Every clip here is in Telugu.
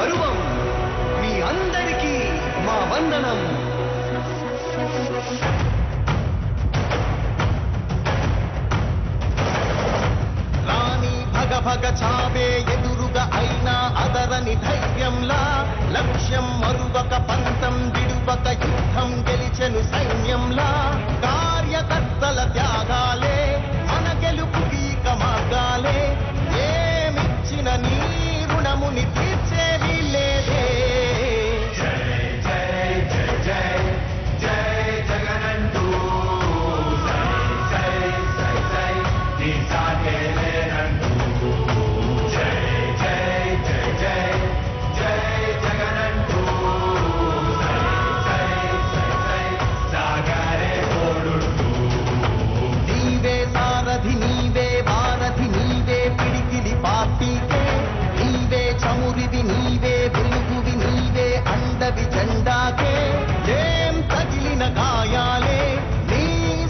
పరువం. మీ అందరికీ మా వందనం. రాణి భగ భగ చావే ఎదురుగా అయినా అదరని ధైర్యంలా, లక్ష్యం మరువక పంతం విడువక యుద్ధం గెలిచెను సైన్యంలా. కార్యకర్తల త్యాగాలే మన గెలుపుకి ఇక మార్గాలే. ఏమిచ్చిన నీ రుణముని తీర్చేది లేదే. నీవే వారధి నీవే పిడికిలి పార్టీకే. నీవే చమురివి నీవే వెలుగువి నీవే అండవి జెండాకే. ఏం తగిలిన గాయాలే నీ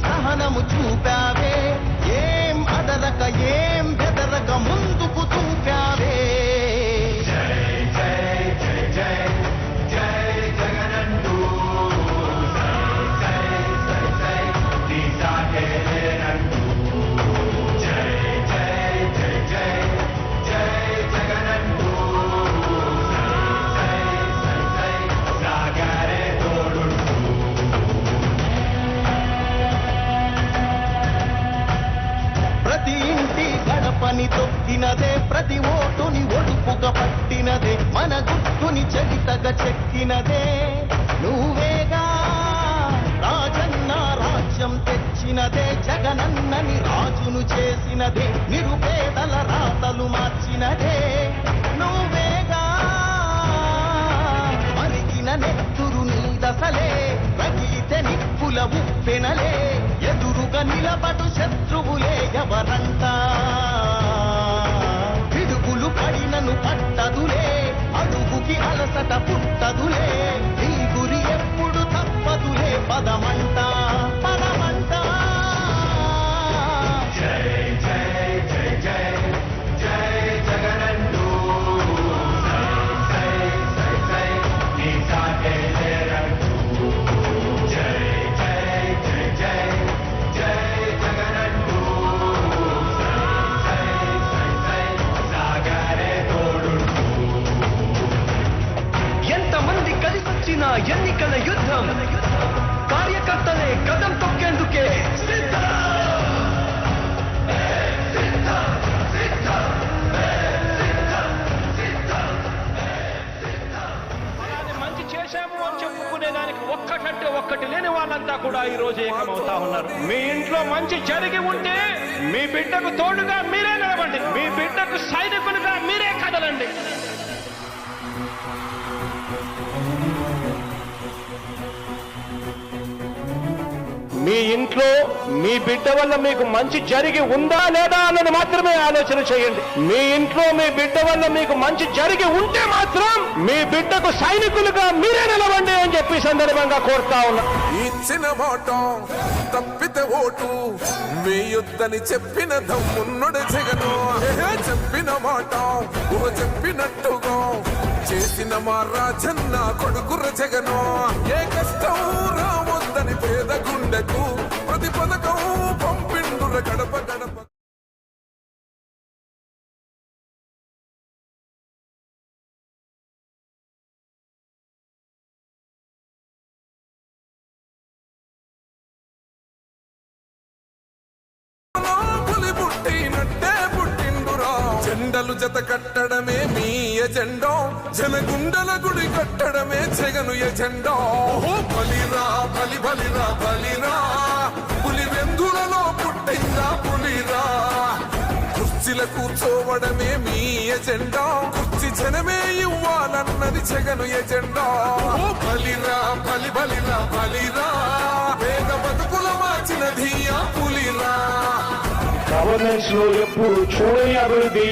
సహనము చూపావే. ఏం అదరక ఏం బెదరక ముందుకు చూపావే. ప్రతి ఇంటి గడపని తొక్కినదే, ప్రతి ఓటుని ఒడుపుగా పట్టినదే, మన గుట్టుని చరితగా చెక్కినదే నువ్వేగా. రాజన్న రాజ్యం తెచ్చినదే, జగనన్నని రాజును చేసినదే, నిరుపేదల రాతలు మార్చినదే నువ్వేగా. మరిగిన నెత్తురు నీ దశలే, రగిలితే నిప్పుల ఉప్పెనలే. ఎదురుగా నిలబడు శత్రువులే ఎవరంట. పిడుగులు పడినను పట్టదులే, అడుగుకి అలసట పుట్టదులే. నీ గురి ఎప్పుడు తప్పదులే, పదమంట పదమంట. ఎన్నికల యుద్ధం కార్యకర్తలే కదం తొక్కేందుకే మంచి చేశాము అని చెప్పుకునే దానికి ఒక్కటంటే ఒక్కటి లేని వాళ్ళంతా కూడా ఈ రోజు ఏకమవుతా ఉన్నారు. మీ ఇంట్లో మంచి జరిగి ఉంటే మీ బిడ్డకు తోడుగా మీరే నిలబండి, మీ బిడ్డకు సైనికులుగా మీరే కదలండి. మీ ఇంట్లో మీ బిడ్డ వల్ల మీకు మంచి జరిగి ఉందా లేదా అన్నది మాత్రమే ఆలోచన చేయండి. మీ ఇంట్లో మీ బిడ్డ వల్ల మీకు మంచి జరిగి ఉంటే మాత్రం మీ బిడ్డకు సైనికులుగా మీరే నిలవండి అని చెప్పి సందర్భంగా కోరుతా ఉన్నా. ఇచ్చిన మాట తప్పితే ఓటు మీ యుద్ధని చెప్పిన దమ్మున్నడు జగను. చెప్పిన మాట చెప్పినట్టుగా చేసిన మా రాజన్న కొడుకుర జగను. ఏ కష్టం రావద్దని పేద గుండెకు ప్రతి పథకం పంపిండుర గడప గడప. పులి పుట్టినట్టే పుట్టిండురా. జెండలు జత కట్టడమే మీ ఎజెండా, జనగుండల గుడి కట్టడమే జగను ఎజెండా. బలిరా బలి బలిరా బలిరా, పులి వెందులలో పుట్టిందా పులిరా. కుర్చీల కూర్చోవడమే మీ ఎజెండా, కుర్చీ జనమే ఇవ్వాలన్నది జగను ఎజెండా. బలిరా బలి బలిరా బలిరా, పేద బతుకుల మార్చినది ఆ పులిరా. గవర్నెన్స్ లో ఎప్పుడు చూడని అభివృద్ధి